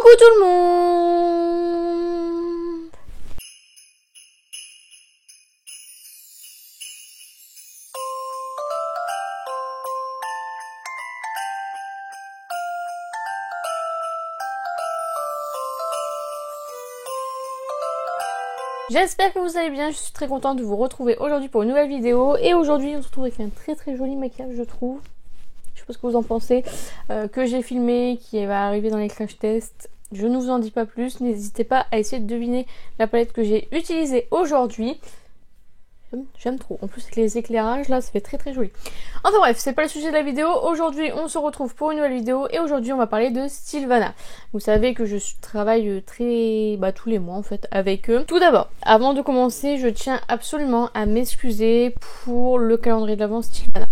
Coucou tout le monde! J'espère que vous allez bien, je suis très contente de vous retrouver aujourd'hui pour une nouvelle vidéo. Et aujourd'hui on se retrouve avec un très joli maquillage, je trouve. Je sais pas ce que vous en pensez, que j'ai filmé, qui va arriver dans les crash tests. Je ne vous en dis pas plus, n'hésitez pas à essayer de deviner la palette que j'ai utilisée aujourd'hui. J'aime trop, en plus avec les éclairages là ça fait très joli. Enfin bref, c'est pas le sujet de la vidéo. Aujourd'hui on se retrouve pour une nouvelle vidéo et aujourd'hui on va parler de Sylvana. Vous savez que je travaille tous les mois en fait avec eux. Tout d'abord, avant de commencer, je tiens absolument à m'excuser pour le calendrier de l'Avent Sylvana.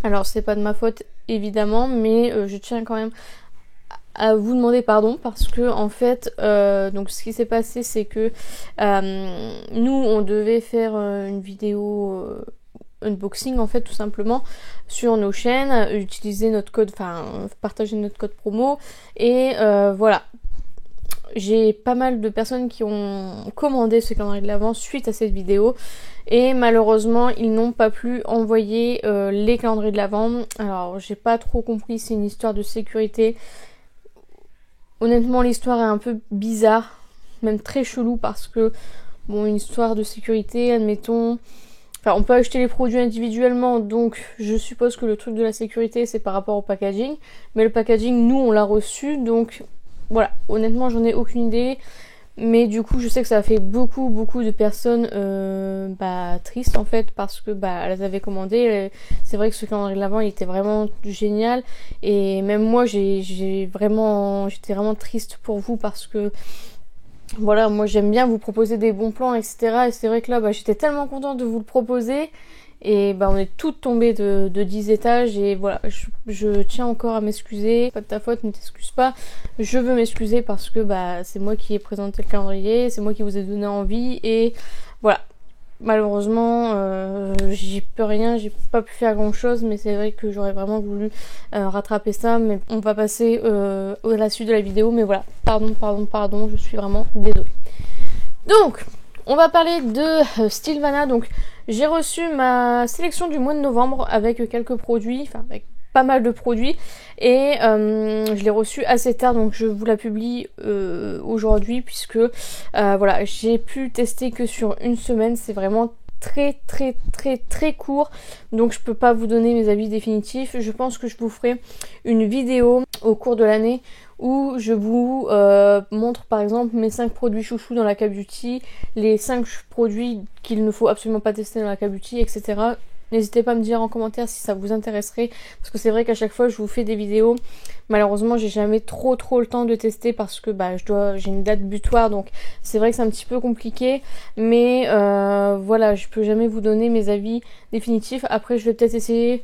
Alors c'est pas de ma faute évidemment, mais je tiens quand même à vous demander pardon parce que en fait donc ce qui s'est passé c'est que nous on devait faire une vidéo unboxing en fait tout simplement sur nos chaînes, utiliser notre code, partager notre code promo et voilà. J'ai pas mal de personnes qui ont commandé ce calendrier de l'Avent suite à cette vidéo et malheureusement ils n'ont pas pu envoyer les calendriers de l'Avent. Alors j'ai pas trop compris, c'est une histoire de sécurité. Honnêtement l'histoire est un peu bizarre, même très chelou parce que bon, une histoire de sécurité, admettons, on peut acheter les produits individuellement, donc je suppose que le truc de la sécurité c'est par rapport au packaging, mais le packaging nous on l'a reçu, donc voilà, honnêtement j'en ai aucune idée, mais du coup je sais que ça a fait beaucoup de personnes tristes en fait, parce que elles avaient commandé. C'est vrai que ce calendrier de l'Avent il était vraiment génial, et même moi j'étais vraiment triste pour vous parce que voilà, moi j'aime bien vous proposer des bons plans etc, et c'est vrai que là j'étais tellement contente de vous le proposer. Et on est toutes tombées de 10 étages et voilà, je tiens encore à m'excuser. Pas de ta faute, ne t'excuse pas. Je veux m'excuser parce que c'est moi qui ai présenté le calendrier, c'est moi qui vous ai donné envie et voilà. Malheureusement, j'y peux rien, j'ai pas pu faire grand chose, mais c'est vrai que j'aurais vraiment voulu rattraper ça. Mais on va passer à la suite de la vidéo, mais voilà, pardon, je suis vraiment désolée. Donc, on va parler de Sylvana. Donc, j'ai reçu ma sélection du mois de novembre avec quelques produits, avec pas mal de produits, et je l'ai reçue assez tard, donc je vous la publie aujourd'hui puisque voilà, j'ai pu tester que sur une semaine, c'est vraiment très court, donc je peux pas vous donner mes avis définitifs. Je pense que je vous ferai une vidéo au cours de l'année où je vous montre par exemple mes 5 produits chouchous dans la K-Beauty, les 5 produits qu'il ne faut absolument pas tester dans la K-Beauty, etc. N'hésitez pas à me dire en commentaire si ça vous intéresserait, parce que c'est vrai qu'à chaque fois je vous fais des vidéos, malheureusement j'ai jamais trop le temps de tester parce que j'ai une date butoir, donc c'est vrai que c'est un petit peu compliqué, mais voilà, je peux jamais vous donner mes avis définitifs. Après je vais peut-être essayer,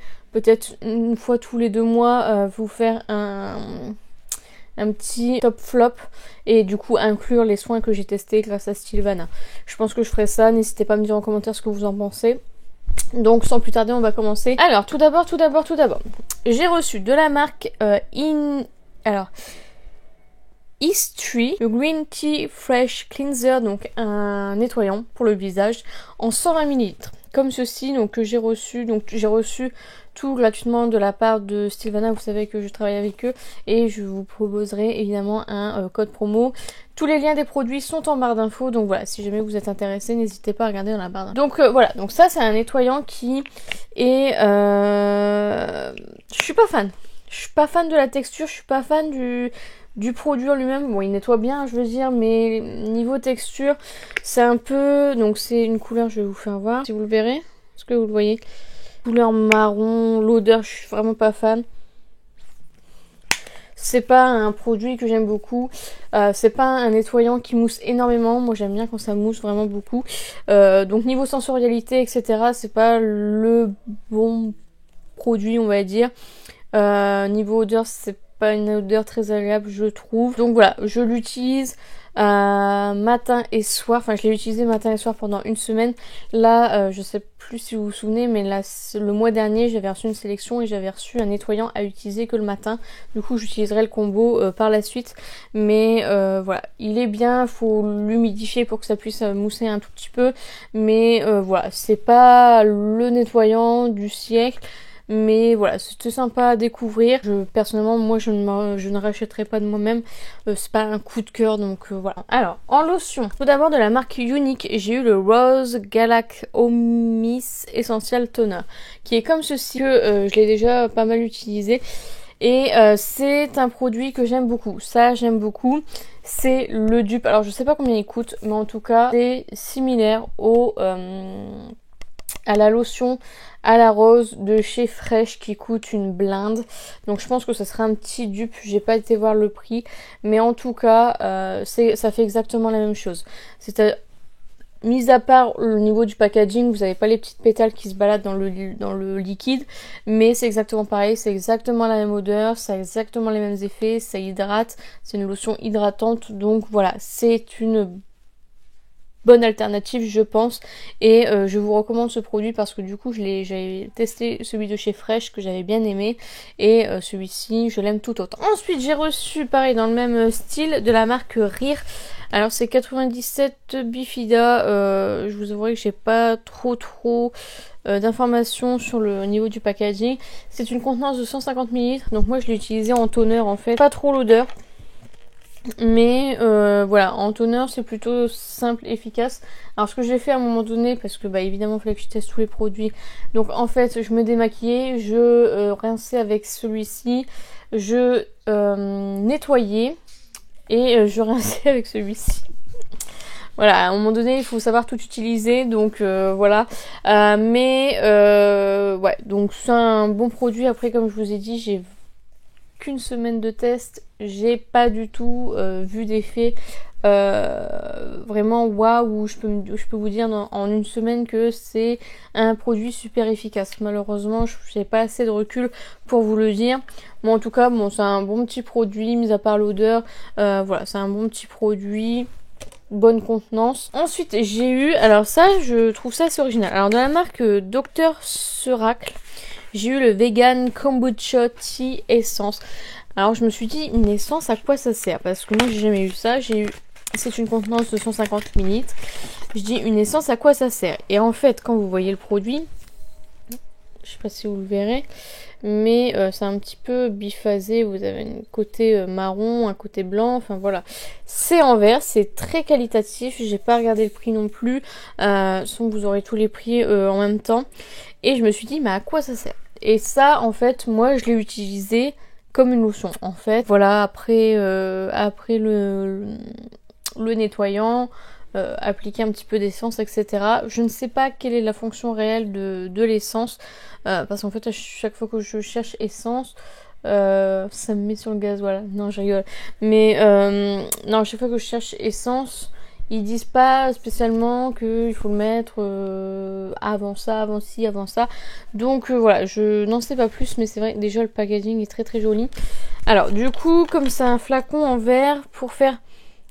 une fois tous les 2 mois, vous faire un petit top flop et du coup inclure les soins que j'ai testés grâce à Sylvana. Je pense que je ferai ça, n'hésitez pas à me dire en commentaire ce que vous en pensez. Donc sans plus tarder on va commencer. Alors tout d'abord j'ai reçu de la marque Eastry le Green Tea Fresh Cleanser, donc un nettoyant pour le visage en 120 ml comme ceci, donc que j'ai reçu. Donc j'ai reçu tout gratuitement de la part de Sylvana, vous savez que je travaille avec eux et je vous proposerai évidemment un code promo. Tous les liens des produits sont en barre d'infos, donc voilà, si jamais vous êtes intéressé, n'hésitez pas à regarder dans la barre d'infos. Donc voilà, donc ça c'est un nettoyant qui est... Je suis pas fan de la texture, je suis pas fan du produit en lui-même. Bon, il nettoie bien, je veux dire, mais niveau texture, c'est un peu... Donc c'est une couleur, je vais vous faire voir, si vous le verrez. Est-ce que vous le voyez? Couleur marron, l'odeur, je suis vraiment pas fan. C'est pas un produit que j'aime beaucoup. C'est pas un nettoyant qui mousse énormément. Moi j'aime bien quand ça mousse vraiment beaucoup. Donc niveau sensorialité, etc., c'est pas le bon produit, on va dire. Niveau odeur, c'est pas une odeur très agréable je trouve. Donc voilà, je l'utilise matin et soir, enfin je l'ai utilisé matin et soir pendant une semaine. Là je sais plus si vous vous souvenez, mais là le mois dernier j'avais reçu une sélection et j'avais reçu un nettoyant à utiliser que le matin. Du coup j'utiliserai le combo par la suite, mais voilà, il est bien, faut l'humidifier pour que ça puisse mousser un tout petit peu, mais voilà, c'est pas le nettoyant du siècle. Mais voilà, c'était sympa à découvrir. Personnellement, moi je ne rachèterai pas de moi-même. C'est pas un coup de cœur, donc voilà. Alors, en lotion, tout d'abord de la marque Unique, j'ai eu le Rose Galac Omis Essential Toner, qui est comme ceci, que je l'ai déjà pas mal utilisé. Et c'est un produit que j'aime beaucoup. Ça, j'aime beaucoup. C'est le dupe. Alors, je sais pas combien il coûte, mais en tout cas, c'est similaire à la lotion à la rose de chez Fresh qui coûte une blinde. Donc je pense que ça sera un petit dupe. J'ai pas été voir le prix, mais en tout cas ça fait exactement la même chose. Mis à part le niveau du packaging, vous n'avez pas les petites pétales qui se baladent dans le liquide, mais c'est exactement pareil, c'est exactement la même odeur, ça a exactement les mêmes effets, ça hydrate, c'est une lotion hydratante. Donc voilà, c'est une bonne alternative je pense, et je vous recommande ce produit parce que du coup j'avais testé celui de chez Fresh que j'avais bien aimé, et celui-ci je l'aime tout autant. Ensuite j'ai reçu pareil dans le même style de la marque Rire. Alors c'est 97 Bifida, je vous avouerai que j'ai pas trop d'informations sur le niveau du packaging. C'est une contenance de 150 ml, donc moi je l'ai utilisé en toner en fait, pas trop l'odeur. Mais voilà, en toner c'est plutôt simple, efficace. Alors ce que j'ai fait à un moment donné, parce que bah évidemment il fallait que je teste tous les produits, donc en fait je me démaquillais, je rinçais avec celui-ci, je nettoyais et je rinçais avec celui-ci. Voilà, à un moment donné il faut savoir tout utiliser, donc voilà. Ouais, donc c'est un bon produit. Après comme je vous ai dit, j'ai qu'une semaine de test, j'ai pas du tout vu d'effet vraiment waouh, où je peux vous dire en une semaine que c'est un produit super efficace. Malheureusement je n'ai pas assez de recul pour vous le dire, mais en tout cas bon, c'est un bon petit produit, mis à part l'odeur, voilà, c'est un bon petit produit, bonne contenance. Ensuite j'ai eu, alors ça je trouve ça assez original, alors dans la marque Dr Seracle, j'ai eu le Vegan Kombucha Tea Essence. Alors je me suis dit, une essence, à quoi ça sert? Parce que moi j'ai jamais eu ça. C'est une contenance de 150 ml. Je dis, une essence, à quoi ça sert? Et en fait, quand vous voyez le produit, je sais pas si vous le verrez, mais c'est un petit peu biphasé. Vous avez un côté marron, un côté blanc, enfin voilà. C'est en verre, c'est très qualitatif. J'ai pas regardé le prix non plus. Sinon vous aurez tous les prix en même temps. Et je me suis dit, mais à quoi ça sert? Et ça, en fait, moi je l'ai utilisé comme une lotion. En fait, voilà, après le nettoyant, appliquer un petit peu d'essence, etc. Je ne sais pas quelle est la fonction réelle de l'essence, parce qu'en fait à chaque fois que je cherche essence, ça me met sur le gaz, voilà, non je rigole, mais non, à chaque fois que je cherche essence, ils disent pas spécialement qu'il faut le mettre avant ça, avant ci, avant ça. Donc voilà, je n'en sais pas plus, mais c'est vrai que déjà le packaging est très joli. Alors du coup, comme c'est un flacon en verre, pour faire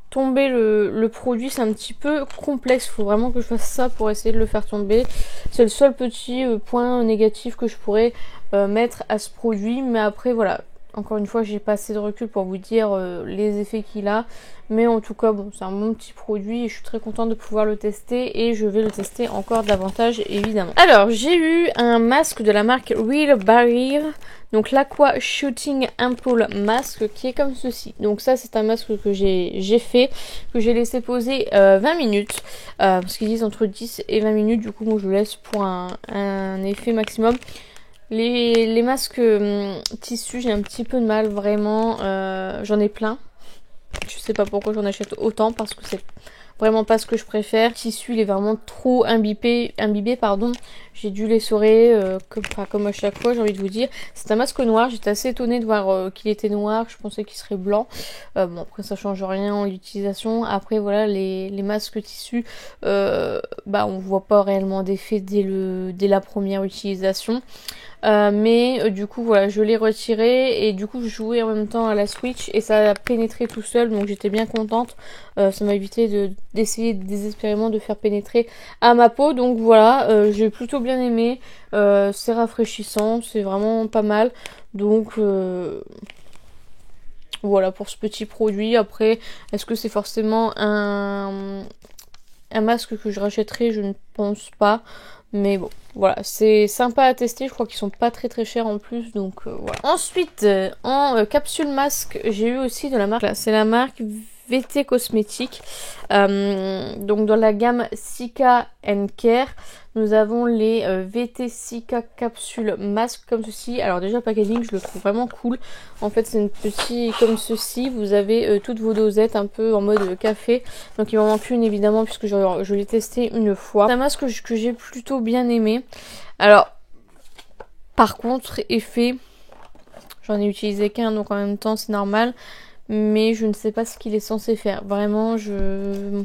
tomber le produit, c'est un petit peu complexe. Il faut vraiment que je fasse ça pour essayer de le faire tomber. C'est le seul petit point négatif que je pourrais mettre à ce produit. Mais après voilà, encore une fois, j'ai pas assez de recul pour vous dire les effets qu'il a. Mais en tout cas, bon, c'est un bon petit produit et je suis très contente de pouvoir le tester. Et je vais le tester encore davantage, évidemment. Alors, j'ai eu un masque de la marque Real Barrier. Donc, l'Aqua Shooting Ampoule Mask qui est comme ceci. Donc ça, c'est un masque que j'ai fait, que j'ai laissé poser 20 minutes. Parce qu'ils disent entre 10 et 20 minutes. Du coup, moi, je le laisse pour un effet maximum. Les masques tissus, j'ai un petit peu de mal, vraiment. J'en ai plein. Je sais pas pourquoi j'en achète autant, parce que c'est vraiment pas ce que je préfère. Le tissu, il est vraiment trop imbibé, pardon. J'ai dû l'essorer comme à chaque fois, j'ai envie de vous dire. C'est un masque noir, j'étais assez étonnée de voir qu'il était noir. Je pensais qu'il serait blanc. Bon, après ça change rien en utilisation. Après voilà, les masques tissus, bah on voit pas réellement d'effet dès la première utilisation. mais du coup voilà, je l'ai retiré et du coup je jouais en même temps à la Switch et ça a pénétré tout seul, donc j'étais bien contente. Ça m'a évité d'essayer désespérément de faire pénétrer à ma peau, donc voilà, j'ai plutôt bien aimé. C'est rafraîchissant, c'est vraiment pas mal, donc voilà pour ce petit produit. Après, est-ce que c'est forcément un masque que je rachèterai? Je ne pense pas. Mais bon, voilà, c'est sympa à tester. Je crois qu'ils sont pas très très chers en plus. Donc voilà. Ensuite, en capsule masque, j'ai eu aussi de la marque. C'est la marque VT Cosmétiques. Donc dans la gamme Sika Care, nous avons les VT Sika capsules masque comme ceci. Alors déjà le packaging, je le trouve vraiment cool. En fait c'est une petite comme ceci. Vous avez toutes vos dosettes un peu en mode café. Donc il m'en manque une évidemment puisque je l'ai testé une fois. C'est un masque que j'ai plutôt bien aimé. Alors par contre effet, j'en ai utilisé qu'un donc en même temps c'est normal. Mais je ne sais pas ce qu'il est censé faire. Vraiment, je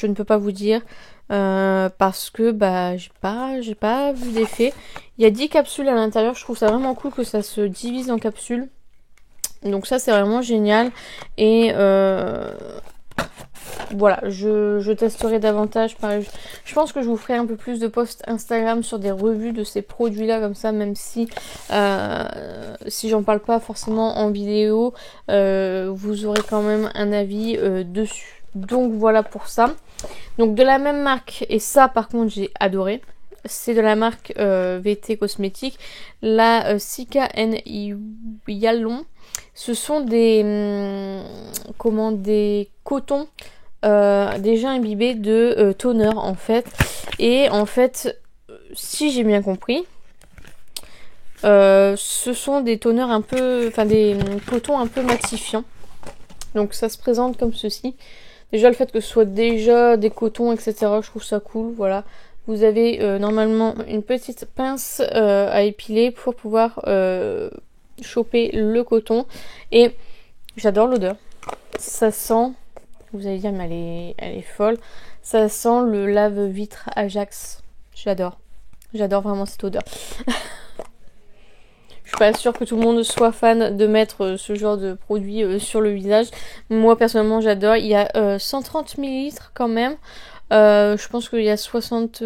ne peux pas vous dire. Parce que bah j'ai pas vu d'effet. Il y a 10 capsules à l'intérieur. Je trouve ça vraiment cool que ça se divise en capsules. Donc ça c'est vraiment génial. Et voilà, je testerai davantage. Pareil, je pense que je vous ferai un peu plus de posts Instagram sur des revues de ces produits là comme ça, même si j'en parle pas forcément en vidéo, vous aurez quand même un avis dessus. Donc voilà pour ça. Donc de la même marque, et ça par contre j'ai adoré, c'est de la marque VT Cosmétiques, la Sika Yalon. Ce sont des des cotons déjà imbibés de toner en fait. Et en fait, si j'ai bien compris, ce sont des toners un peu, enfin des cotons un peu matifiants. Donc ça se présente comme ceci. Déjà le fait que ce soit déjà des cotons, etc. Je trouve ça cool, voilà. Vous avez normalement une petite pince à épiler pour pouvoir choper le coton. Et j'adore l'odeur. Ça sent, vous allez dire mais elle est folle. Ça sent le lave-vitre Ajax. J'adore. J'adore vraiment cette odeur. Je suis pas sûre que tout le monde soit fan de mettre ce genre de produit sur le visage. Moi personnellement j'adore. Il y a 130 ml quand même. Je pense qu'il y a 60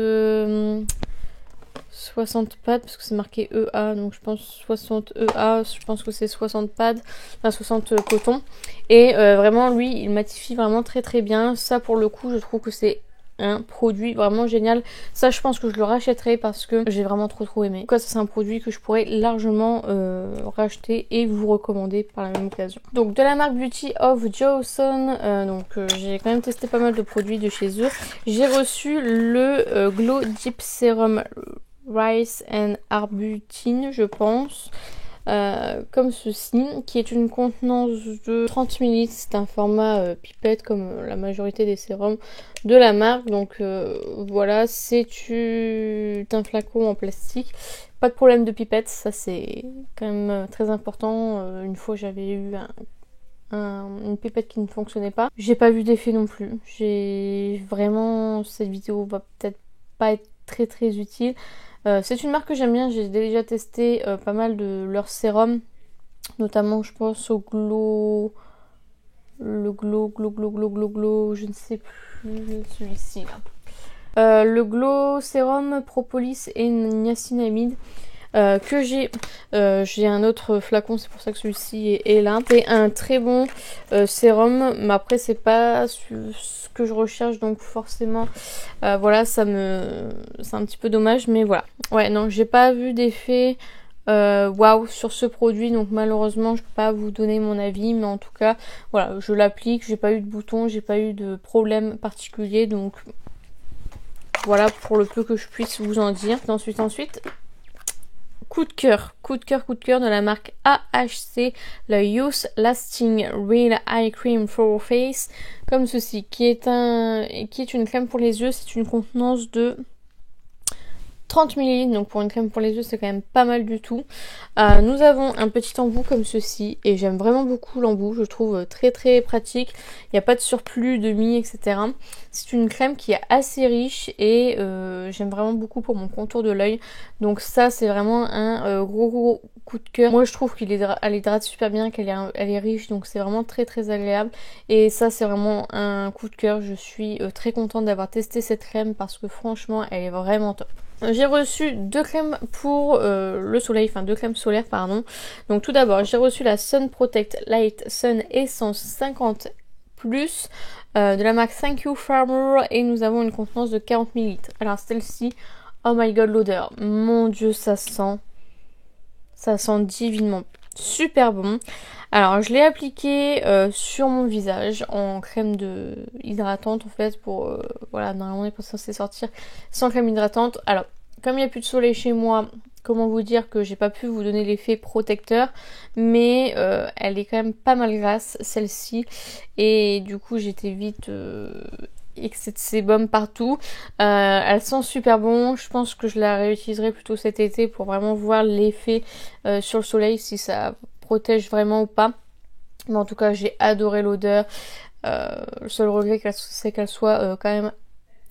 pads parce que c'est marqué EA, donc je pense 60 EA, je pense que c'est 60 pads, enfin 60 cotons. Et vraiment lui il matifie vraiment très très bien. Ça pour le coup je trouve que c'est un produit vraiment génial. Ça je pense que je le rachèterai parce que j'ai vraiment trop aimé. En tout cas ça c'est un produit que je pourrais largement racheter et vous recommander par la même occasion. Donc de la marque Beauty of Johnson, j'ai quand même testé pas mal de produits de chez eux. J'ai reçu le Glow Deep Serum Rice and Arbutin je pense. Comme ceci, qui est une contenance de 30 ml. C'est un format pipette comme la majorité des sérums de la marque. Donc voilà, c'est un flacon en plastique. Pas de problème de pipette, ça c'est quand même très important. Une fois j'avais eu une pipette qui ne fonctionnait pas. J'ai pas vu d'effet non plus. Cette vidéo va peut-être pas être très utile. C'est une marque que j'aime bien, j'ai déjà testé pas mal de leurs sérums, notamment je pense au Glow, je ne sais plus, celui-ci là. Le Glow Sérum Propolis et Niacinamide que j'ai un autre flacon, c'est pour ça que celui-ci est là. C'est un très bon sérum, mais après c'est pas ce que je recherche, donc forcément voilà, c'est un petit peu dommage, mais voilà. Ouais, non, j'ai pas vu d'effet waouh sur ce produit, donc malheureusement je peux pas vous donner mon avis, mais en tout cas voilà, je l'applique, j'ai pas eu de boutons, j'ai pas eu de problème particulier, donc voilà pour le peu que je puisse vous en dire. Ensuite coup de cœur de la marque AHC, le Youth Lasting Real Eye Cream for Face, comme ceci, qui est une crème pour les yeux. C'est une contenance de 30 ml, donc pour une crème pour les yeux c'est quand même pas mal du tout. Nous avons un petit embout comme ceci et j'aime vraiment beaucoup l'embout, je trouve très très pratique, il n'y a pas de surplus de mie etc. C'est une crème qui est assez riche et j'aime vraiment beaucoup pour mon contour de l'œil, donc ça c'est vraiment un gros coup de cœur. Moi je trouve qu'elle hydrate super bien, elle est riche, donc c'est vraiment très très agréable et ça c'est vraiment un coup de cœur. Je suis très contente d'avoir testé cette crème parce que franchement elle est vraiment top. J'ai reçu deux crèmes pour le soleil, enfin deux crèmes solaires pardon. Donc tout d'abord j'ai reçu la Sun Protect Light Sun Essence 50 plus de la marque Thank You Farmer et nous avons une contenance de 40 ml. Alors celle-ci, oh my god l'odeur, mon dieu ça sent divinement super bon. Alors je l'ai appliqué sur mon visage en crème hydratante en fait pour voilà, normalement on est pas censé sortir sans crème hydratante. Alors comme il n'y a plus de soleil chez moi, comment vous dire que j'ai pas pu vous donner l'effet protecteur, mais elle est quand même pas mal grasse celle-ci et du coup j'étais vite excès de sébum partout. Elle sent super bon, je pense que je la réutiliserai plutôt cet été pour vraiment voir l'effet sur le soleil, si ça protège vraiment ou pas. Mais en tout cas j'ai adoré l'odeur. Le seul regret c'est qu'elle soit quand même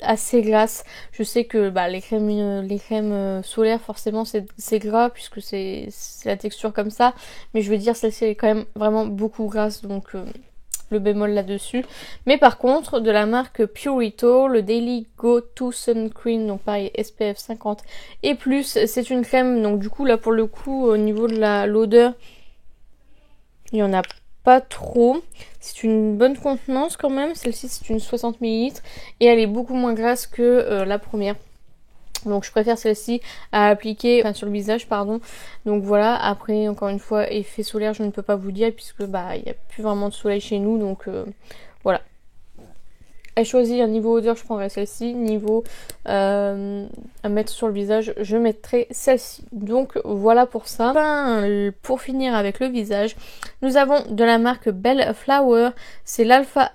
assez grasse. Je sais que les crèmes solaires forcément c'est gras puisque c'est la texture comme ça, mais je veux dire celle-ci elle est quand même vraiment beaucoup grasse, donc le bémol là-dessus. Mais par contre, de la marque Purito, le Daily Go To Sun Cream, donc pareil SPF 50 et plus, c'est une crème, donc du coup là pour le coup au niveau de l'odeur, il y en a pas trop. C'est une bonne contenance quand même, celle-ci c'est une 60 ml et elle est beaucoup moins grasse que la première. Donc je préfère celle-ci à appliquer sur le visage pardon. Donc voilà, après encore une fois effet solaire je ne peux pas vous dire puisque il n'y a plus vraiment de soleil chez nous, donc voilà. À choisir un niveau odeur je prendrai celle-ci, niveau à mettre sur le visage je mettrai celle-ci. Donc voilà pour ça. Enfin, pour finir avec le visage, nous avons de la marque Belle Flower, c'est l'Alpha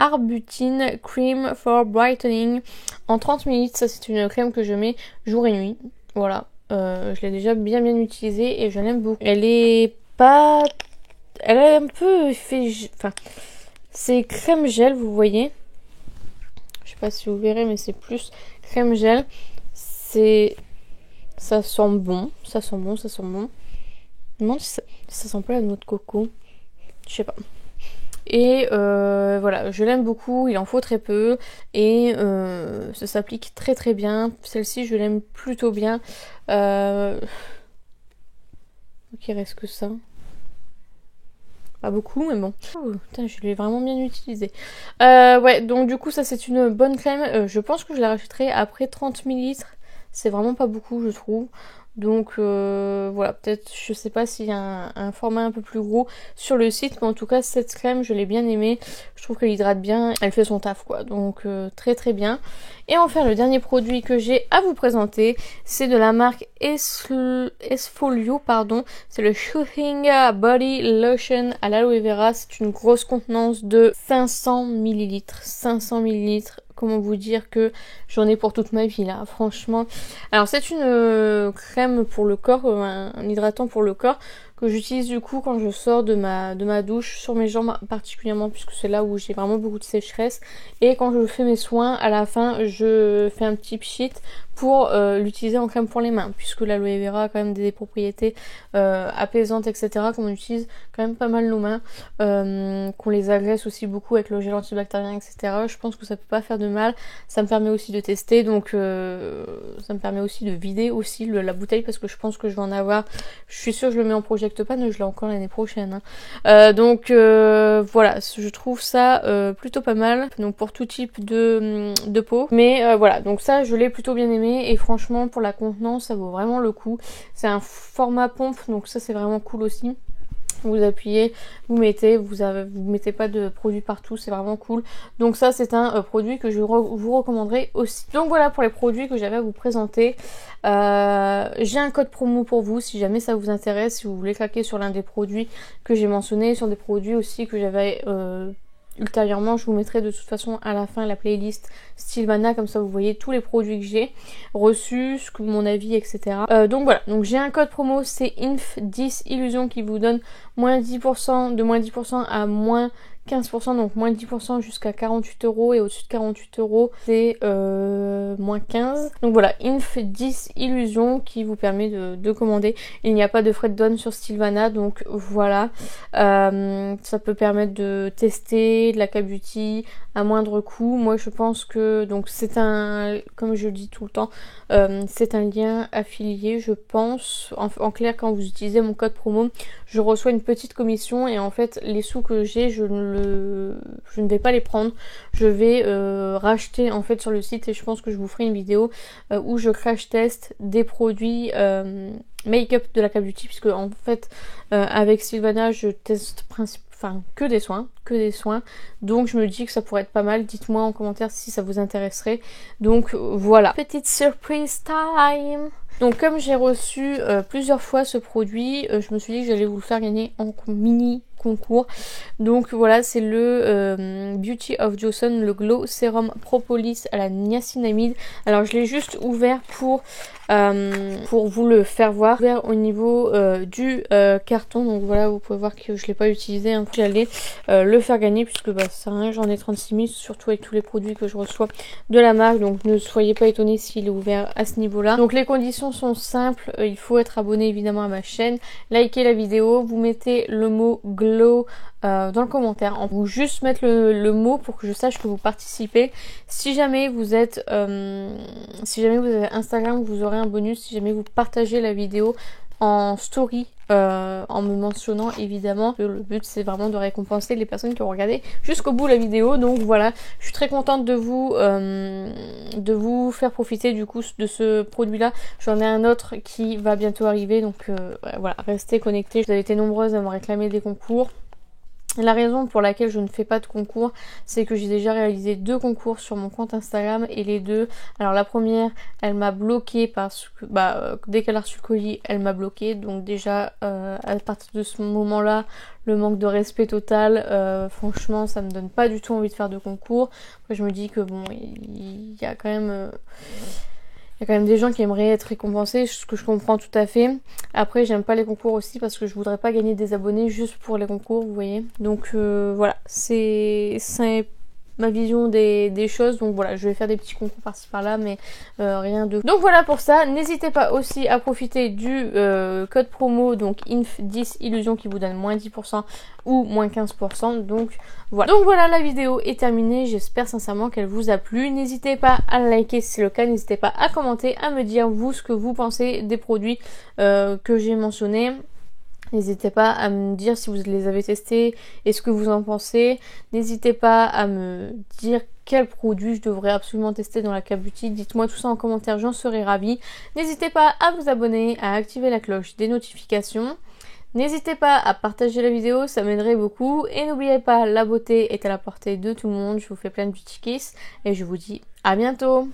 Arbutine Cream for Brightening en 30 ml. Ça c'est une crème que je mets jour et nuit. Voilà, je l'ai déjà bien utilisée et je l'aime beaucoup. Elle est un peu fait, enfin c'est crème gel, vous voyez. Je sais pas si vous verrez mais c'est plus crème gel. Ça sent bon. Je me demande si ça sent pas la noix de coco. Je sais pas. Et voilà, je l'aime beaucoup, il en faut très peu et ça s'applique très très bien. Celle-ci je l'aime plutôt bien. Ok, il reste que ça. Pas beaucoup mais bon. Oh, putain, je l'ai vraiment bien utilisé. Ouais, donc du coup ça c'est une bonne crème. Je pense que je la rachèterai après 30 ml. C'est vraiment pas beaucoup je trouve. Donc voilà, peut-être, je sais pas s'il y a un format un peu plus gros sur le site, mais en tout cas cette crème je l'ai bien aimée, je trouve qu'elle hydrate bien, elle fait son taf quoi, donc très très bien. Et enfin le dernier produit que j'ai à vous présenter, c'est de la marque Esfolio pardon, c'est le Soothing Body Lotion à l'aloe vera, c'est une grosse contenance de 500 ml, 500 ml. Comment vous dire que j'en ai pour toute ma vie là, franchement. Alors c'est une crème pour le corps, un hydratant pour le corps que j'utilise du coup quand je sors de ma douche, sur mes jambes particulièrement puisque c'est là où j'ai vraiment beaucoup de sécheresse, et quand je fais mes soins à la fin je fais un petit pchit pour l'utiliser en crème pour les mains, puisque l'aloe vera a quand même des propriétés apaisantes etc, qu'on utilise quand même pas mal nos mains, qu'on les agresse aussi beaucoup avec le gel antibactérien etc. Je pense que ça peut pas faire de mal, ça me permet aussi de tester, donc ça me permet aussi de vider aussi la bouteille parce que je pense que je vais en avoir, je suis sûre que je le mets en project pan, je l'ai encore l'année prochaine hein. Donc voilà, je trouve ça plutôt pas mal, donc pour tout type de peau, mais voilà, donc ça je l'ai plutôt bien aimé et franchement pour la contenance ça vaut vraiment le coup. C'est un format pompe donc ça c'est vraiment cool aussi. Vous appuyez, vous mettez, vous mettez pas de produit partout, c'est vraiment cool. Donc ça c'est un produit que je vous recommanderai aussi. Donc voilà pour les produits que j'avais à vous présenter. J'ai un code promo pour vous si jamais ça vous intéresse, si vous voulez claquer sur l'un des produits que j'ai mentionné, sur des produits aussi que j'avais ultérieurement, je vous mettrai de toute façon à la fin la playlist Sylvana, comme ça vous voyez tous les produits que j'ai reçus, mon avis, etc. Donc voilà, donc j'ai un code promo, c'est INF10 Illusion qui vous donne moins 10%, de moins 10% à moins 15%, donc moins 10% jusqu'à 48 € et au-dessus de 48 € c'est moins 15. Donc voilà, INF10 Illusion qui vous permet de commander. Il n'y a pas de frais de douane sur Sylvana, donc voilà. Ça peut permettre de tester de la K-Beauty à moindre coût. Moi je pense que donc c'est un, comme je le dis tout le temps, c'est un lien affilié, je pense. En clair, quand vous utilisez mon code promo, je reçois une petite commission et en fait les sous que j'ai, je ne vais pas les prendre. Je vais racheter en fait sur le site, et je pense que je vous ferai une vidéo où je crash test des produits make-up de la K-Beauty, puisque en fait avec Sylvana je teste que des soins, donc je me dis que ça pourrait être pas mal. Dites-moi en commentaire si ça vous intéresserait. Donc voilà, petite surprise time. Donc comme j'ai reçu plusieurs fois ce produit, je me suis dit que j'allais vous le faire gagner en mini concours. Donc voilà, c'est le Beauty of Joseon, le Glow Serum Propolis à la niacinamide. Alors je l'ai juste ouvert pour vous le faire voir, ouvert au niveau du carton. Donc voilà, vous pouvez voir que je l'ai pas utilisé, hein. J'allais le faire gagner puisque bah, ça sert à rien, j'en ai 36 000, surtout avec tous les produits que je reçois de la marque. Donc ne soyez pas étonnés s'il est ouvert à ce niveau là. Donc les conditions sont simples, il faut être abonné évidemment à ma chaîne, liker la vidéo, vous mettez le mot glow dans le commentaire, vous juste mettre le mot pour que je sache que vous participez. Si jamais vous êtes si jamais vous avez Instagram, vous aurez un bonus si jamais vous partagez la vidéo en story en me mentionnant évidemment. Le but c'est vraiment de récompenser les personnes qui ont regardé jusqu'au bout la vidéo. Donc voilà, je suis très contente de vous faire profiter du coup de ce produit là. J'en ai un autre qui va bientôt arriver, donc voilà, restez connectés. Vous avez été nombreuses à me réclamer des concours. La raison pour laquelle je ne fais pas de concours, c'est que j'ai déjà réalisé 2 concours sur mon compte Instagram, et les deux, alors la première, elle m'a bloqué parce que dès qu'elle a reçu le colis, elle m'a bloqué. Donc déjà à partir de ce moment-là, le manque de respect total, franchement ça me donne pas du tout envie de faire de concours. Après je me dis que bon, il y a quand même des gens qui aimeraient être récompensés, ce que je comprends tout à fait. Après, j'aime pas les concours aussi parce que je voudrais pas gagner des abonnés juste pour les concours, vous voyez. Donc voilà, c'est ma vision des choses. Donc voilà, je vais faire des petits concours par-ci par-là, mais rien de... Donc voilà pour ça. N'hésitez pas aussi à profiter du code promo, donc INF10 Illusion, qui vous donne moins 10% ou moins 15%. Donc voilà, la vidéo est terminée. J'espère sincèrement qu'elle vous a plu. N'hésitez pas à liker si c'est le cas. N'hésitez pas à commenter, à me dire vous ce que vous pensez des produits que j'ai mentionnés. N'hésitez pas à me dire si vous les avez testés et ce que vous en pensez. N'hésitez pas à me dire quel produit je devrais absolument tester dans la K-Beauty. Dites-moi tout ça en commentaire, j'en serai ravie. N'hésitez pas à vous abonner, à activer la cloche des notifications. N'hésitez pas à partager la vidéo, ça m'aiderait beaucoup. Et n'oubliez pas, la beauté est à la portée de tout le monde. Je vous fais plein de beauty kiss et je vous dis à bientôt.